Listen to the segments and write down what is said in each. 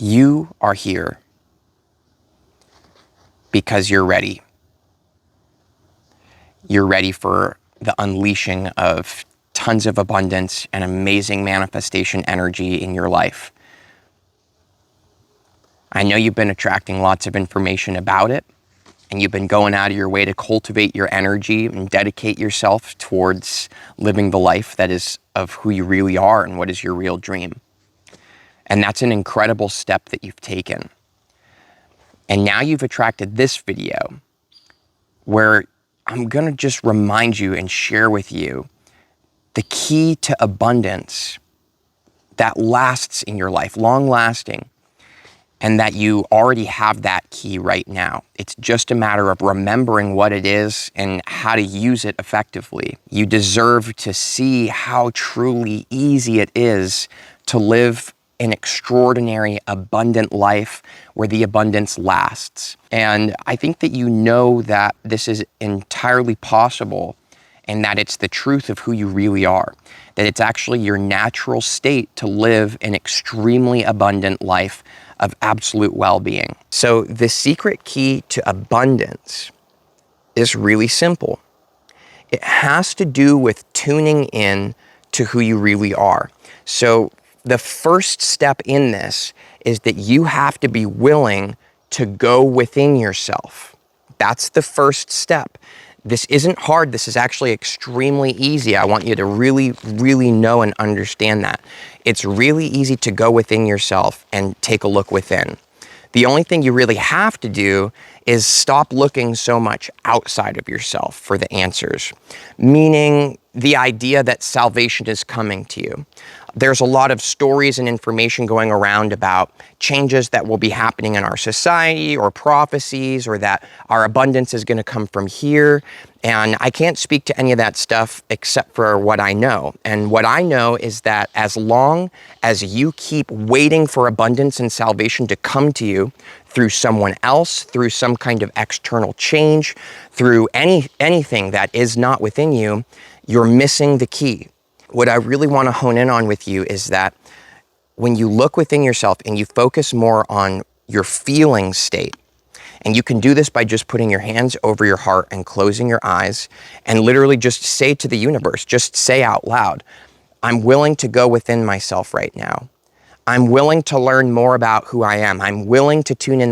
You are here because you're ready. You're ready for the unleashing of tons of abundance and amazing manifestation energy in your life. I know you've been attracting lots of information about it, and you've been going out of your way to cultivate your energy and dedicate yourself towards living the life that is of who you really are and what is your real dream. And that's an incredible step that you've taken. And now you've attracted this video where I'm gonna just remind you and share with you the key to abundance that lasts in your life, long lasting, and that you already have that key right now. It's just a matter of remembering what it is and how to use it effectively. You deserve to see how truly easy it is to live an extraordinary, abundant life where the abundance lasts. And I think that you know that this is entirely possible and that it's the truth of who you really are, that it's actually your natural state to live an extremely abundant life of absolute well-being. So the secret key to abundance is really simple. It has to do with tuning in to who you really are. So the first step in this is that you have to be willing to go within yourself. That's the first step. This isn't hard. This is actually extremely easy. I want you to really, really know and understand that. It's really easy to go within yourself and take a look within. The only thing you really have to do is stop looking so much outside of yourself for the answers, meaning the idea that salvation is coming to you. There's a lot of stories and information going around about changes that will be happening in our society or prophecies or that our abundance is going to come from here. And I can't speak to any of that stuff except for what I know. And what I know is that as long as you keep waiting for abundance and salvation to come to you through someone else, through some kind of external change, through anything that is not within you, you're missing the key. What I really want to hone in on with you is that when you look within yourself and you focus more on your feeling state, and you can do this by just putting your hands over your heart and closing your eyes and literally just say to the universe, just say out loud, I'm willing to go within myself right now. I'm willing to learn more about who I am. I'm willing to tune in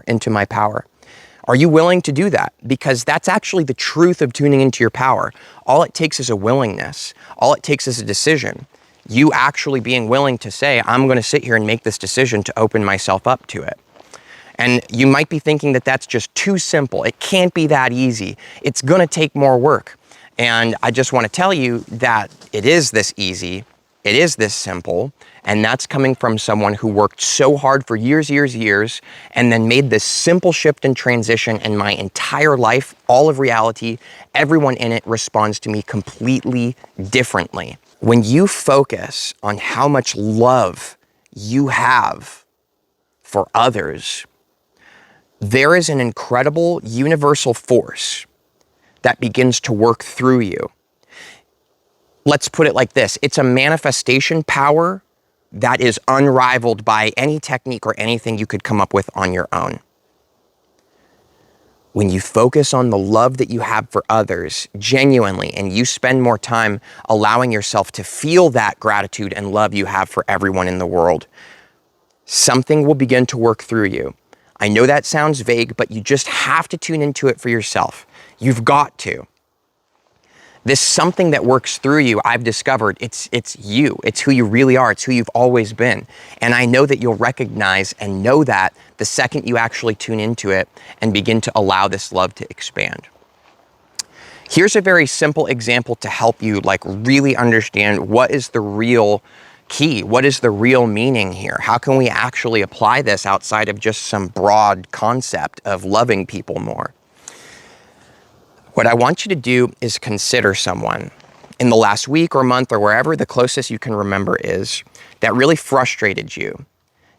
into my power. Are you willing to do that? Because that's actually the truth of tuning into your power. All it takes is a willingness. All it takes is a decision. You actually being willing to say, I'm going to sit here and make this decision to open myself up to it. And you might be thinking that that's just too simple. It can't be that easy. It's going to take more work. And I just want to tell you that it is this easy. It is this simple. And that's coming from someone who worked so hard for years, and then made this simple shift and transition, and my entire life, all of reality, everyone in it responds to me completely differently. When you focus on how much love you have for others, there is an incredible universal force that begins to work through you. Let's put it like this. It's a manifestation power that is unrivaled by any technique or anything you could come up with on your own. When you focus on the love that you have for others genuinely, and you spend more time allowing yourself to feel that gratitude and love you have for everyone in the world, something will begin to work through you. I know that sounds vague, but you just have to tune into it for yourself. You've got to. This something that works through you, I've discovered, it's you. It's who you really are. It's who you've always been. And I know that you'll recognize and know that the second you actually tune into it and begin to allow this love to expand. Here's a very simple example to help you really understand what is the real key. What is the real meaning here? How can we actually apply this outside of just some broad concept of loving people more? What I want you to do is consider someone in the last week or month or wherever the closest you can remember is that really frustrated you,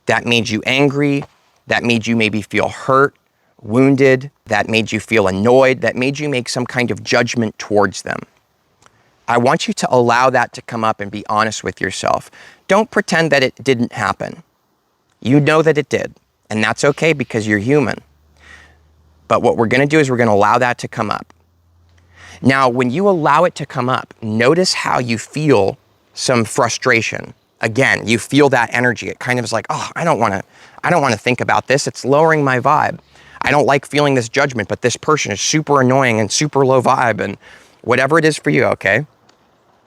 that made you angry, that made you maybe feel hurt, wounded, that made you feel annoyed, that made you make some kind of judgment towards them. I want you to allow that to come up and be honest with yourself. Don't pretend that it didn't happen. You know that it did, and that's okay because you're human. But what we're gonna do is we're gonna allow that to come up. Now, when you allow it to come up, notice how you feel some frustration. Again, you feel that energy. It kind of is like, oh, I don't wanna think about this. It's lowering my vibe. I don't like feeling this judgment, but this person is super annoying and super low vibe and whatever it is for you, okay?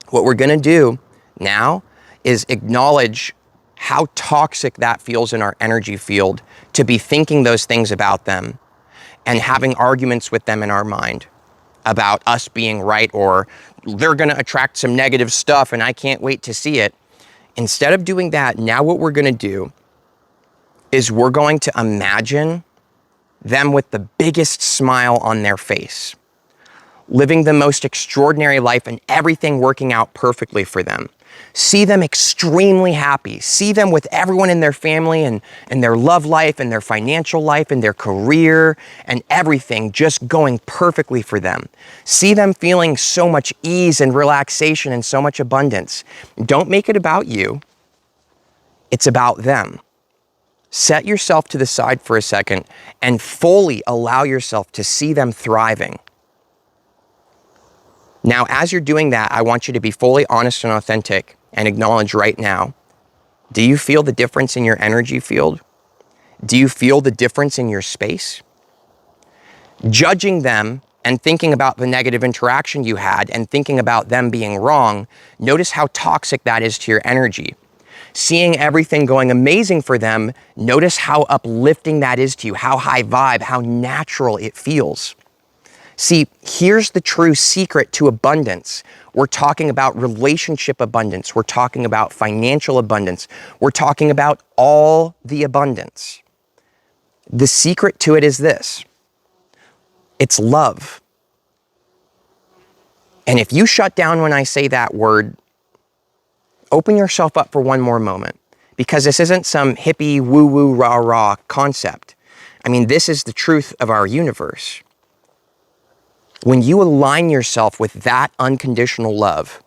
What we're gonna do now is acknowledge how toxic that feels in our energy field to be thinking those things about them and having arguments with them in our mind about us being right, or they're gonna attract some negative stuff and I can't wait to see it. Instead of doing that, now what we're gonna do is we're going to imagine them with the biggest smile on their face, living the most extraordinary life and everything working out perfectly for them. See them extremely happy. See them with everyone in their family and their love life and their financial life and their career and everything just going perfectly for them. See them feeling so much ease and relaxation and so much abundance. Don't make it about you. It's about them. Set yourself to the side for a second and fully allow yourself to see them thriving. Now, as you're doing that, I want you to be fully honest and authentic and acknowledge right now, do you feel the difference in your energy field? Do you feel the difference in your space? Judging them and thinking about the negative interaction you had and thinking about them being wrong, notice how toxic that is to your energy. Seeing everything going amazing for them, notice how uplifting that is to you, how high vibe, how natural it feels. See, here's the true secret to abundance. We're talking about relationship abundance. We're talking about financial abundance. We're talking about all the abundance. The secret to it is this. It's love. And if you shut down when I say that word, open yourself up for one more moment, because this isn't some hippie woo-woo rah-rah concept. I mean, this is the truth of our universe. When you align yourself with that unconditional love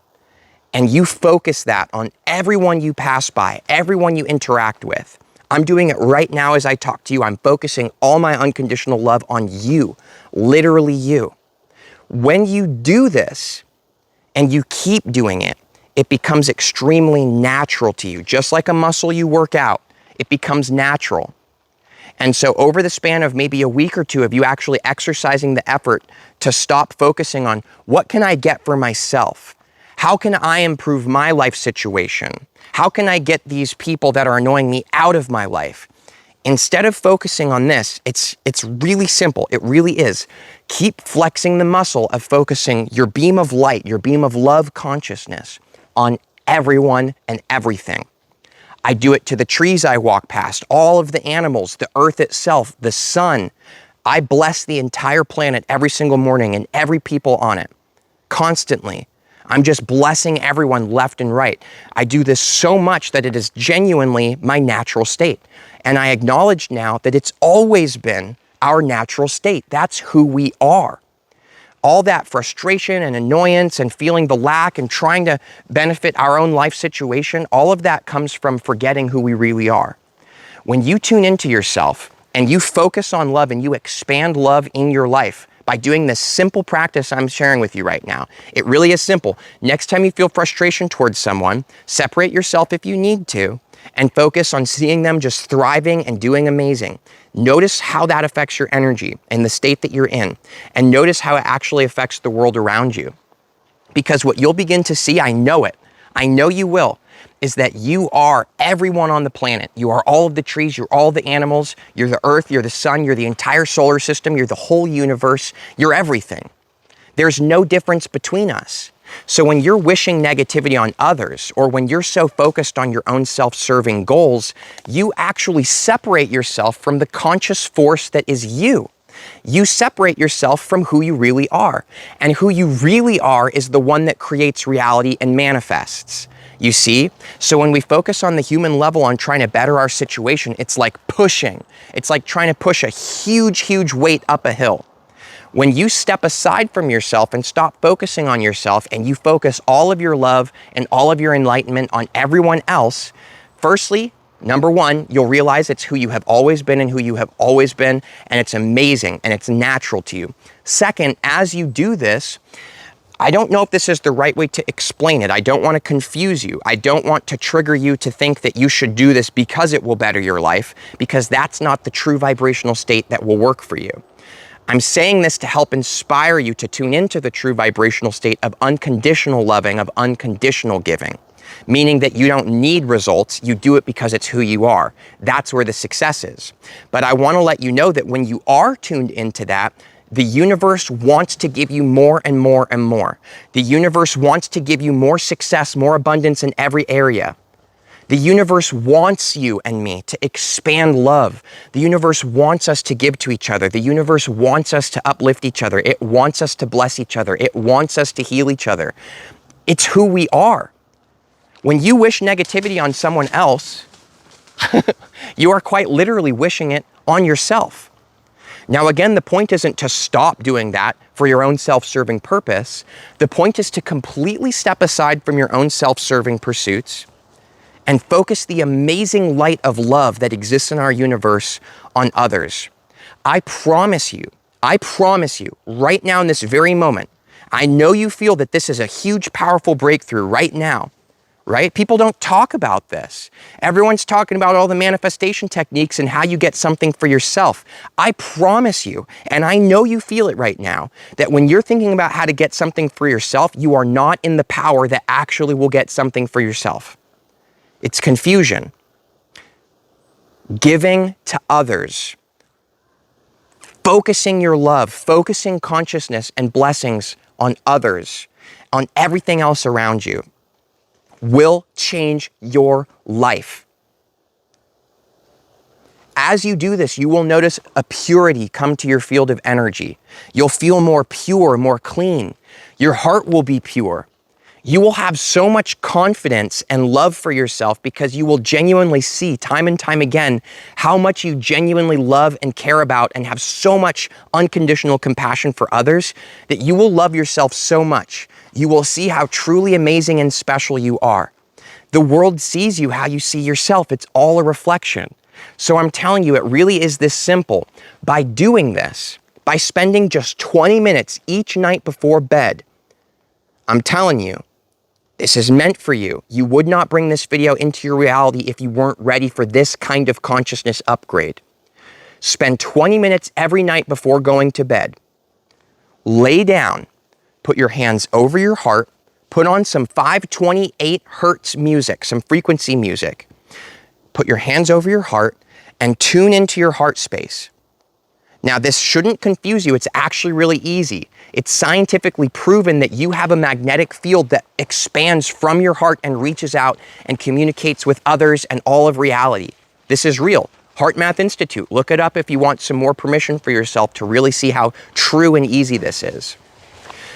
and you focus that on everyone you pass by, everyone you interact with, I'm doing it right now as I talk to you. I'm focusing all my unconditional love on you, literally you. When you do this and you keep doing it, it becomes extremely natural to you. Just like a muscle you work out, it becomes natural. And so over the span of maybe a week or two of you actually exercising the effort to stop focusing on what can I get for myself? How can I improve my life situation? How can I get these people that are annoying me out of my life? Instead of focusing on this, it's really simple. It really is. Keep flexing the muscle of focusing your beam of light, your beam of love consciousness on everyone and everything. I do it to the trees I walk past, all of the animals, the earth itself, the sun. I bless the entire planet every single morning and every people on it, constantly. I'm just blessing everyone left and right. I do this so much that it is genuinely my natural state. And I acknowledge now that it's always been our natural state. That's who we are. All that frustration and annoyance and feeling the lack and trying to benefit our own life situation, all of that comes from forgetting who we really are. When you tune into yourself and you focus on love and you expand love in your life by doing this simple practice I'm sharing with you right now, it really is simple. Next time you feel frustration towards someone, separate yourself if you need to and focus on seeing them just thriving and doing amazing. Notice how that affects your energy and the state that you're in, and notice how it actually affects the world around you. Because what you'll begin to see, I know it, I know you will, is that you are everyone on the planet. You are all of the trees, you're all the animals, you're the earth, you're the sun, you're the entire solar system, you're the whole universe, you're everything. There's no difference between us. So when you're wishing negativity on others, or when you're so focused on your own self-serving goals, you actually separate yourself from the conscious force that is you. You separate yourself from who you really are. And who you really are is the one that creates reality and manifests. You see? So when we focus on the human level on trying to better our situation, it's like pushing. It's like trying to push a huge, huge weight up a hill. When you step aside from yourself and stop focusing on yourself and you focus all of your love and all of your enlightenment on everyone else, firstly, Number one, you'll realize it's who you have always been and who you have always been, and it's amazing and it's natural to you. Second, as you do this, I don't know if this is the right way to explain it. I don't want to confuse you. I don't want to trigger you to think that you should do this because it will better your life, because that's not the true vibrational state that will work for you. I'm saying this to help inspire you to tune into the true vibrational state of unconditional loving, of unconditional giving, meaning that you don't need results, you do it because it's who you are. That's where the success is. But I want to let you know that when you are tuned into that, the universe wants to give you more and more and more. The universe wants to give you more success, more abundance in every area. The universe wants you and me to expand love. The universe wants us to give to each other. The universe wants us to uplift each other. It wants us to bless each other. It wants us to heal each other. It's who we are. When you wish negativity on someone else, you are quite literally wishing it on yourself. Now, again, the point isn't to stop doing that for your own self-serving purpose. The point is to completely step aside from your own self-serving pursuits and focus the amazing light of love that exists in our universe on others. I promise you, right now in this very moment, I know you feel that this is a huge, powerful breakthrough right now. Right? People don't talk about this. Everyone's talking about all the manifestation techniques and how you get something for yourself. I promise you, and I know you feel it right now, that when you're thinking about how to get something for yourself, you are not in the power that actually will get something for yourself. It's confusion. Giving to others. Focusing your love, focusing consciousness and blessings on others, on everything else around you, will change your life. As you do this, you will notice a purity come to your field of energy. You'll feel more pure, more clean. Your heart will be pure. You will have so much confidence and love for yourself because you will genuinely see time and time again how much you genuinely love and care about and have so much unconditional compassion for others that you will love yourself so much. You will see how truly amazing and special you are. The world sees you how you see yourself. It's all a reflection. So I'm telling you, it really is this simple. By doing this, by spending just 20 minutes each night before bed, I'm telling you, this is meant for you. You would not bring this video into your reality if you weren't ready for this kind of consciousness upgrade. Spend 20 minutes every night before going to bed. Lay down. Put your hands over your heart, put on some 528 hertz music, some frequency music. Put your hands over your heart and tune into your heart space. Now, this shouldn't confuse you. It's actually really easy. It's scientifically proven that you have a magnetic field that expands from your heart and reaches out and communicates with others and all of reality. This is real. Heart Math Institute. Look it up if you want some more permission for yourself to really see how true and easy this is.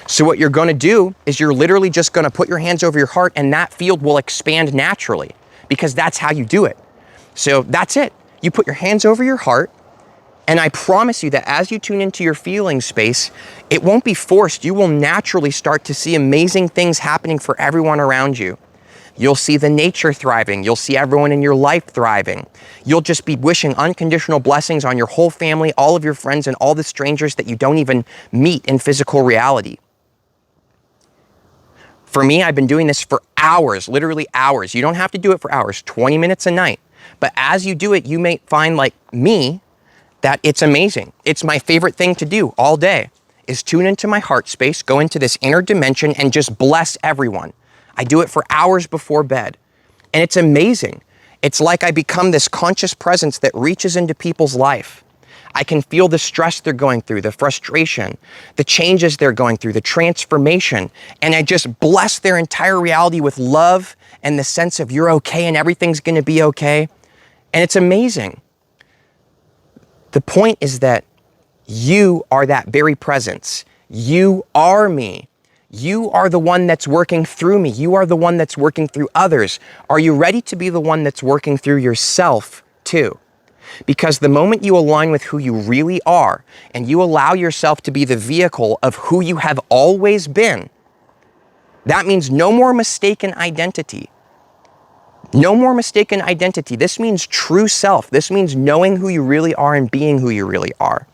So what you're going to do is you're literally just going to put your hands over your heart and that field will expand naturally because that's how you do it. So that's it. You put your hands over your heart and I promise you that as you tune into your feeling space, it won't be forced. You will naturally start to see amazing things happening for everyone around you. You'll see the nature thriving. You'll see everyone in your life thriving. You'll just be wishing unconditional blessings on your whole family, all of your friends, and all the strangers that you don't even meet in physical reality. For me, I've been doing this for hours, literally hours. You don't have to do it for hours, 20 minutes a night. But as you do it, you may find, like me, that it's amazing. It's my favorite thing to do all day, is tune into my heart space, go into this inner dimension, and just bless everyone. I do it for hours before bed. And it's amazing. It's like I become this conscious presence that reaches into people's life. I can feel the stress they're going through, the frustration, the changes they're going through, the transformation, and I just bless their entire reality with love and the sense of you're okay and everything's going to be okay. And it's amazing. The point is that you are that very presence. You are me. You are the one that's working through me. You are the one that's working through others. Are you ready to be the one that's working through yourself too? Because the moment you align with who you really are and you allow yourself to be the vehicle of who you have always been, that means no more mistaken identity. No more mistaken identity. This means true self. This means knowing who you really are and being who you really are.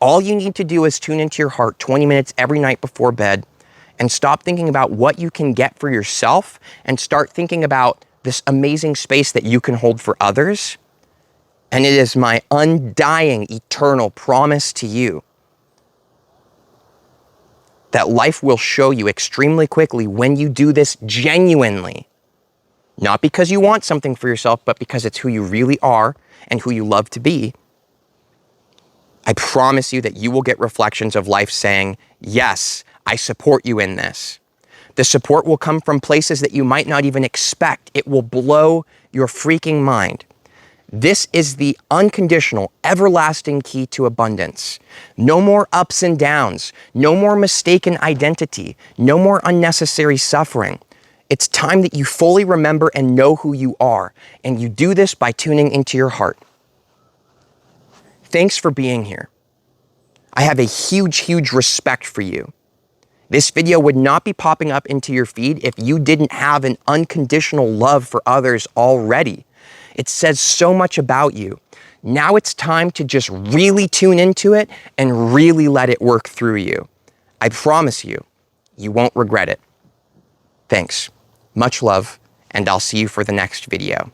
All you need to do is tune into your heart 20 minutes every night before bed and stop thinking about what you can get for yourself and start thinking about this amazing space that you can hold for others. And it is my undying, eternal promise to you that life will show you extremely quickly when you do this genuinely. Not because you want something for yourself, but because it's who you really are and who you love to be. I promise you that you will get reflections of life saying, yes, I support you in this. The support will come from places that you might not even expect. It will blow your freaking mind. This is the unconditional, everlasting key to abundance. No more ups and downs. No more mistaken identity. No more unnecessary suffering. It's time that you fully remember and know who you are, and you do this by tuning into your heart. Thanks for being here. I have a huge, huge respect for you. This video would not be popping up into your feed if you didn't have an unconditional love for others already. It says so much about you. Now it's time to just really tune into it and really let it work through you. I promise you, you won't regret it. Thanks. Much love, and I'll see you for the next video.